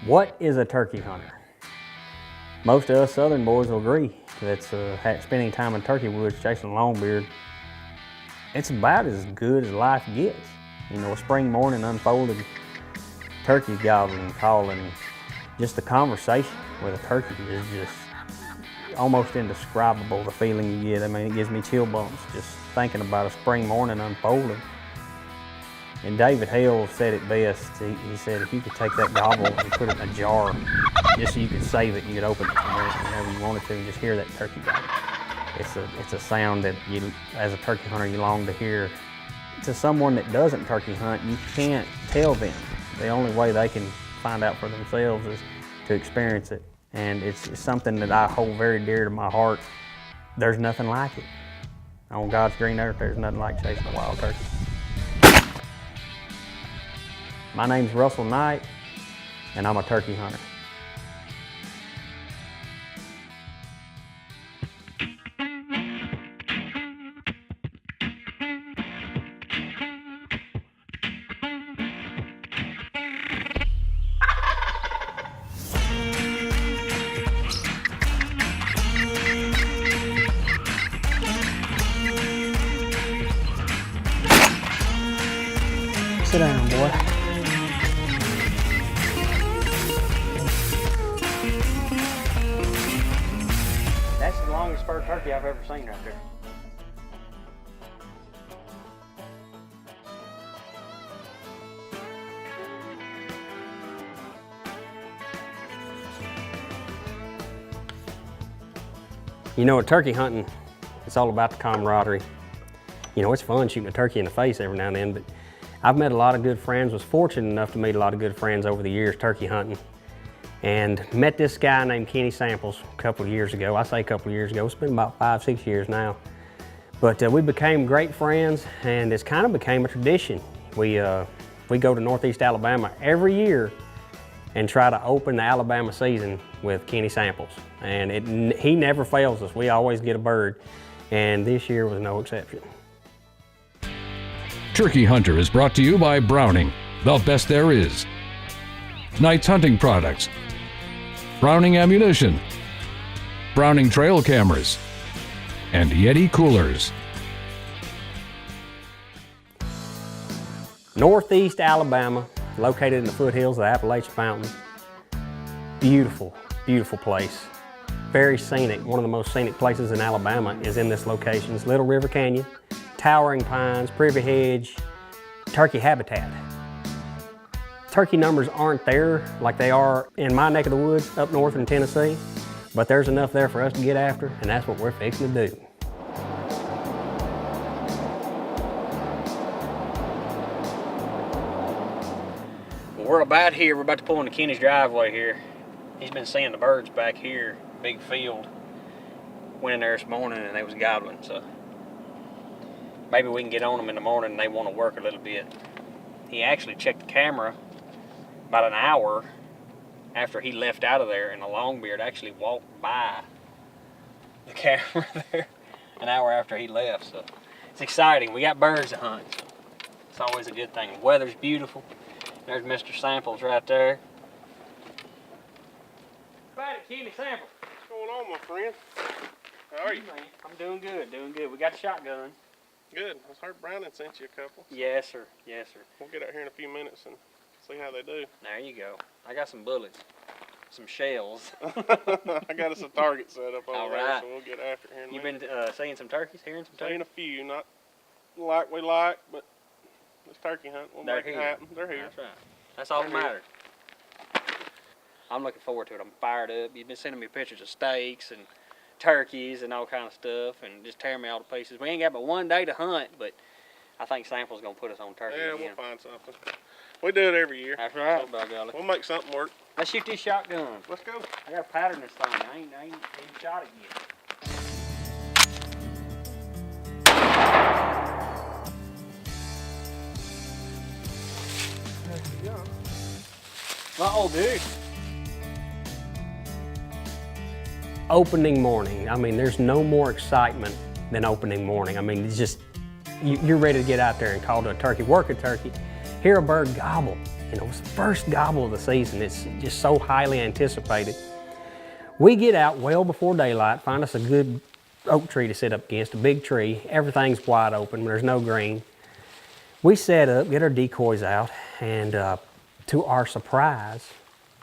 What is a turkey hunter? Most of us Southern boys will agree that's spending time in turkey woods chasing longbeard. It's about as good as life gets. You know, a spring morning unfolded, turkey gobbling, calling. Just the conversation with a turkey is just almost indescribable, the feeling you get. I mean, it gives me chill bumps just thinking about a spring morning unfolding. And David Hale said it best. He said if you could take that gobble and put it in a jar, just so you could save it, you could open it whenever you wanted to and just hear that turkey gobble. It's a sound that you, as a turkey hunter, you long to hear. To someone that doesn't turkey hunt, you can't tell them. The only way they can find out for themselves is to experience it. And it's something that I hold very dear to my heart. There's nothing like it. On God's green earth, there's nothing like chasing a wild turkey. My name's Russell Knight, and I'm a turkey hunter. Sit down, boy. That's the longest spurred turkey I've ever seen right there. You know, at turkey hunting, it's all about the camaraderie. You know, it's fun shooting a turkey in the face every now and then, but I've met a lot of good friends, was fortunate enough to meet a lot of good friends over the years turkey hunting, and met this guy named Kenny Samples a couple of years ago. I say a couple of years ago, it's been about 5-6 years now. But we became great friends, and it's kind of became a tradition. We go to Northeast Alabama every year and try to open the Alabama season with Kenny Samples. And he never fails us. We always get a bird, and this year was no exception. Turkey Hunter is brought to you by Browning, the best there is. Knight's Hunting Products, Browning Ammunition, Browning Trail Cameras, and Yeti Coolers. Northeast Alabama, located in the foothills of the Appalachian Mountains. Beautiful, beautiful place. Very scenic. One of the most scenic places in Alabama is in this location. It's Little River Canyon, towering pines, privy hedge, turkey habitat. Turkey numbers aren't there like they are in my neck of the woods up north in Tennessee, but there's enough there for us to get after, and that's what we're fixing to do. Well, we're about here. We're about to pull into Kenny's driveway here. He's been seeing the birds back here, big field. Went in there this morning and they was gobbling, so maybe we can get on them in the morning and they want to work a little bit. He actually checked the camera about an hour after he left out of there, and a longbeard actually walked by the camera there an hour after he left. So it's exciting. We got birds to hunt. It's always a good thing. The weather's beautiful. There's Mr. Samples right there. About it, Kenny Samples. What's going on, my friend? How are you? I'm doing good, doing good. We got a shotgun. Good. I heard Browning sent you a couple. Yes, sir. Yes, sir. We'll get out here in a few minutes and see how they do. There you go. I got some bullets, some shells. I got us a target set up over there, right. so we'll get after it here in a You've minute. been seeing some turkeys, hearing some turkeys? Seen a few, not like we like, but this turkey hunt, we'll They're make it here. happen. They're here. That's right. That's all that They're here. matters. I'm looking forward to it. I'm fired up. You've been sending me pictures of steaks and turkeys and all kind of stuff, and just tearing me all to pieces. We ain't got but one day to hunt, but I think Sample's gonna put us on turkey Yeah, again. we'll find something. We do it every year. That's right, by golly. We'll make something work. Let's shoot these shotguns. Let's go. I got a pattern this thing. I ain't shot it yet. Uh-oh, dude. Opening morning. I mean, there's no more excitement than opening morning. I mean, it's just, you're ready to get out there and call to a turkey, work a turkey, hear a bird gobble, You know, it's the first gobble of the season. It's just so highly anticipated. We get out well before daylight, find us a good oak tree to sit up against, a big tree. Everything's wide open, there's no green. We set up, get our decoys out, and to our surprise,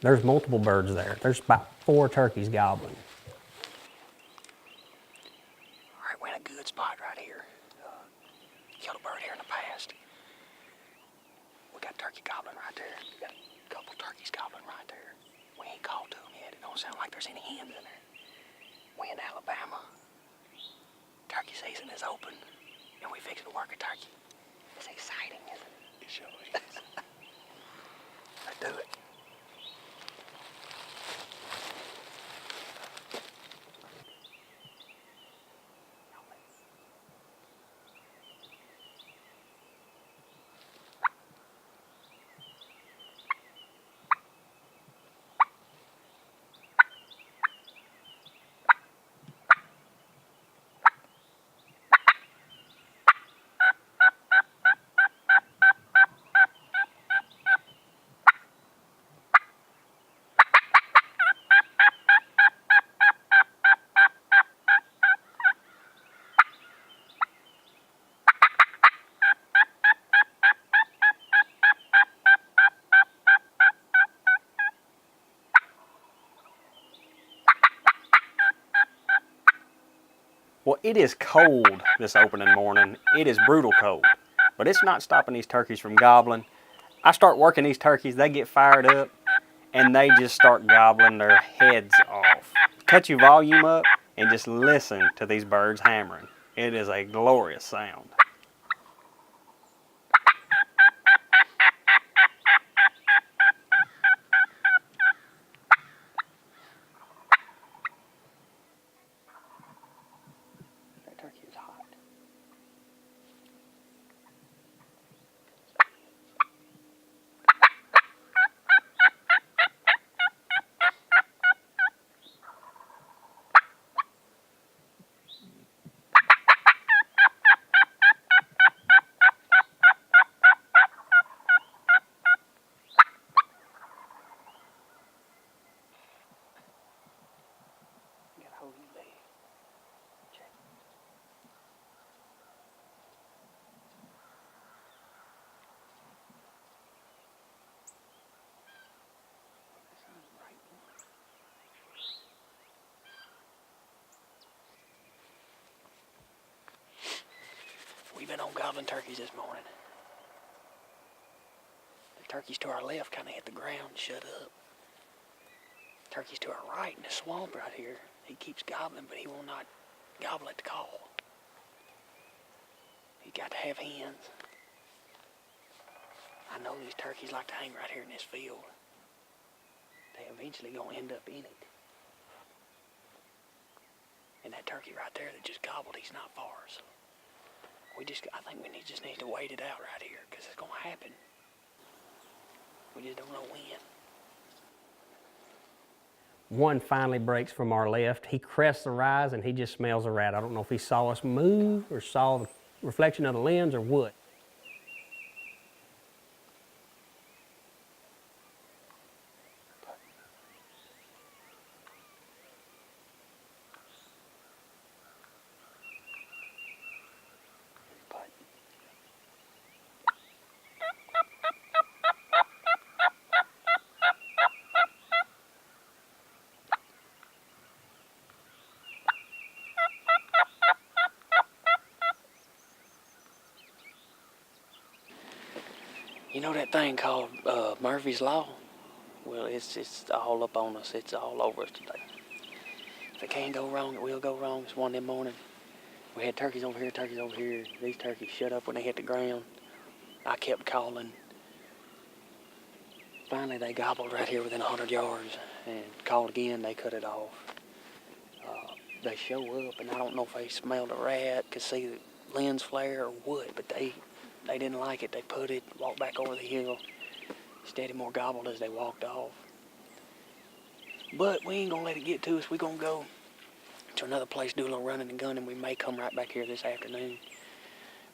there's multiple birds there. There's about 4 turkeys gobbling. All right, we're in a good spot right here. Killed a bird here in the past. We got turkey gobbling right there. We got a couple turkeys gobbling right there. We ain't called to them yet. It don't sound like there's any hens in there. We in Alabama. Turkey season is open, and we fixing to work a turkey. It's exciting, isn't it? It sure is. Let's do it. Well, it is cold this opening morning. It is brutal cold, but it's not stopping these turkeys from gobbling. I start working these turkeys, they get fired up, and they just start gobbling their heads off. Cut your volume up and just listen to these birds hammering. It is a glorious sound. That turkey is hot. You gotta hold your leg. Check. We've been on gobbling turkeys this morning. The turkeys to our left kind of hit the ground and shut up. Turkeys to our right in the swamp right here, he keeps gobbling, but he will not gobble at the call. He got to have hens. I know these turkeys like to hang right here in this field. They eventually gonna end up in it. And that turkey right there that just gobbled, he's not far. So I think we just need to wait it out right here, because it's gonna happen. We just don't know when. One finally breaks from our left. He crests the rise and he just smells a rat. I don't know if he saw us move or saw the reflection of the lens or what. You know that thing called Murphy's Law? Well, it's all up on us. It's all over us today. If it can't go wrong, it will go wrong. It's 1 in the morning. We had turkeys over here, turkeys over here. These turkeys shut up when they hit the ground. I kept calling. Finally, they gobbled right here within 100 yards and called again. They cut it off. They show up, and I don't know if they smelled a rat, could see the lens flare or what, but they didn't like it. They put it, walked back over the hill. Steady more gobbled as they walked off. But we ain't gonna let it get to us. We gonna go to another place, do a little running and gunning. We may come right back here this afternoon.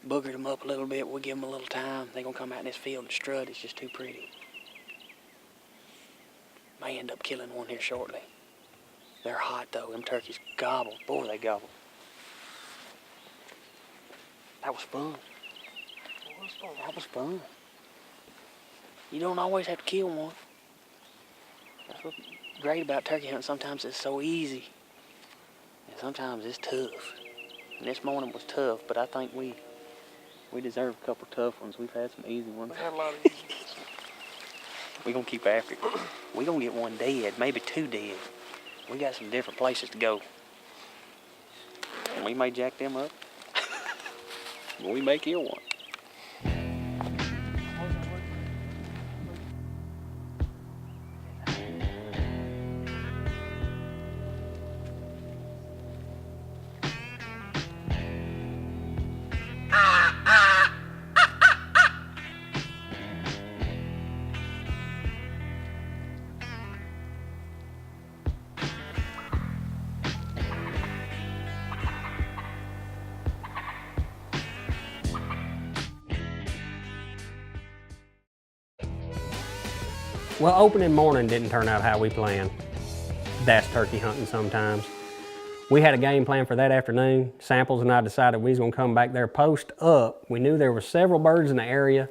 Boogered them up a little bit. We'll give them a little time. They gonna come out in this field and strut. It's just too pretty. May end up killing one here shortly. They're hot though. Them turkeys gobble. Boy, they gobble. That was fun. That was fun. You don't always have to kill one. That's what's great about turkey hunting. Sometimes it's so easy. And sometimes it's tough. And this morning was tough, but I think we deserve a couple tough ones. We've had some easy ones. We had a lot of easy ones. We're going to keep after it. We're going to get one dead, maybe two dead. We got some different places to go. And we may jack them up. But we may kill one. Well, opening morning didn't turn out how we planned. That's turkey hunting sometimes. We had a game plan for that afternoon. Samples and I decided we was gonna come back there post up. We knew there were several birds in the area,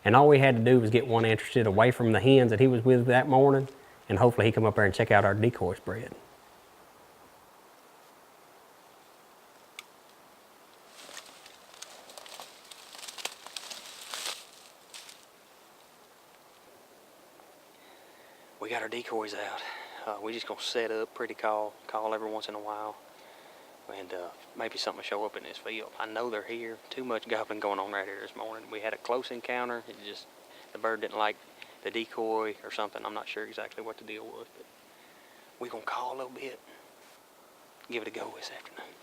and all we had to do was get one interested away from the hens that he was with that morning, and hopefully he'd come up there and check out our decoy spread. We got our decoys out. We're just gonna set up, pretty call every once in a while, and maybe something will show up in this field. I know they're here. Too much gobbling going on right here this morning. We had a close encounter. It just, the bird didn't like the decoy or something. I'm not sure exactly what the deal was, but we're gonna call a little bit, give it a go this afternoon.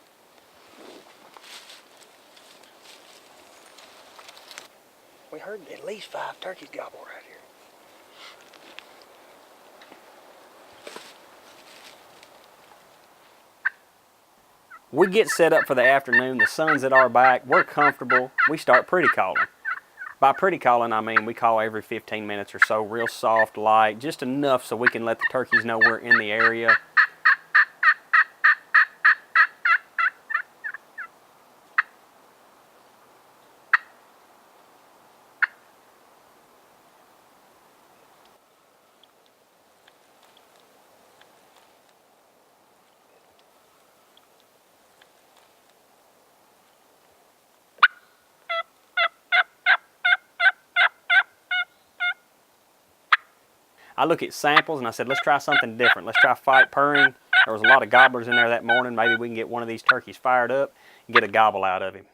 We heard at least 5 turkeys gobble right here. We get set up for the afternoon, the sun's at our back, we're comfortable, we start pretty calling. By pretty calling, I mean we call every 15 minutes or so, real soft, light, just enough so we can let the turkeys know we're in the area. I look at samples and I said, let's try something different. Let's try fight purring. There was a lot of gobblers in there that morning. Maybe we can get one of these turkeys fired up and get a gobble out of him.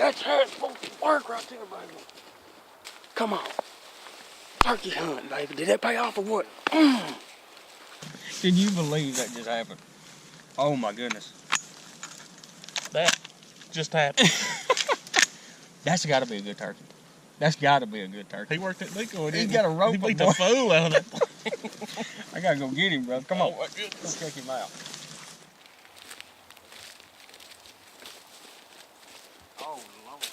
That's how it's supposed to work right there, baby. Come on. Turkey hunt, baby. Did that pay off or what? Can you believe that just happened? Oh my goodness. That just happened. That's gotta be a good turkey. That's gotta be a good turkey. He worked that decoy, He didn't got a rope, He beat boy. the fool out of that thing. I gotta go get him, bro. Come on. Oh, my goodness. Let's check him out. Oh, Lord.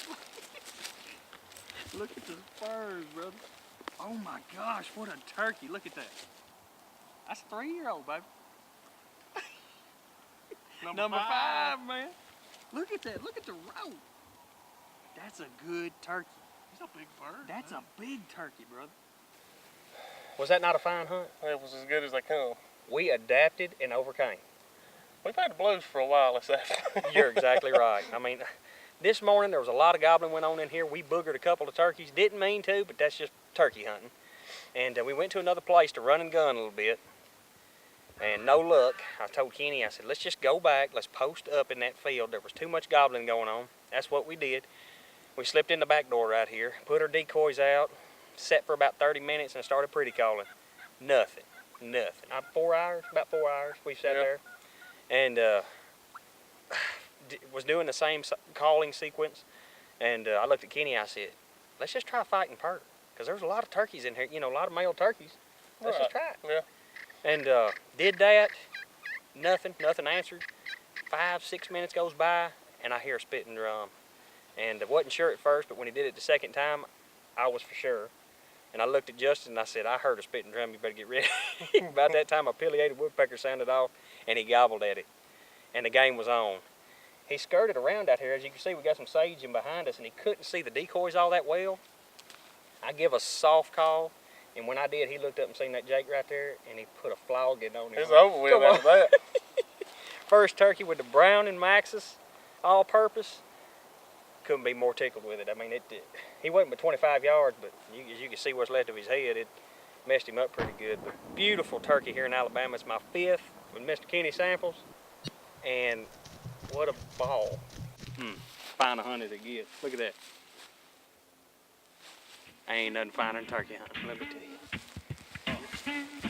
Look at the spurs, brother. Oh my gosh, what a turkey. Look at that. That's a 3-year-old, baby. Number five, man. Look at that. Look at the rope. That's a good turkey. He's a big bird. That's a big turkey, brother. Was that not a fine hunt? It was as good as they come. We adapted and overcame. We've had the blues for a while, let's say. You're exactly right. I mean, this morning there was a lot of gobbling went on in here. We boogered a couple of turkeys. Didn't mean to, but that's just turkey hunting. And we went to another place to run and gun a little bit. And no luck. I told Kenny, I said, let's just go back. Let's post up in that field. There was too much gobbling going on. That's what we did. We slipped in the back door right here, put our decoys out, sat for about 30 minutes and started pretty calling. Nothing. About 4 hours we sat there. And was doing the same calling sequence. And I looked at Kenny, I said, let's just try fighting perk. Because there's a lot of turkeys in here, you know, a lot of male turkeys. Let's just try it. Yeah. And did that, nothing answered. 5-6 minutes goes by, and I hear a spitting drum. And I wasn't sure at first, but when he did it the second time, I was for sure. And I looked at Justin and I said, I heard a spitting drum, you better get ready. About that time, a pileated woodpecker sounded off, and he gobbled at it. And the game was on. He skirted around out here. As you can see, we got some sage in behind us, and he couldn't see the decoys all that well. I give a soft call. And when I did, he looked up and seen that Jake right there, and he put a flogging on him. It's over with after that. First turkey with the brown and Maxis, all purpose. Couldn't be more tickled with it. I mean, he wasn't but 25 yards, but as you can see what's left of his head, it messed him up pretty good. But beautiful turkey here in Alabama. It's my 5th with Mr. Kenny Samples. And what a ball. Fine a hunt as it gets. Look at that. Ain't nothing finer than turkey hunting, let me tell you.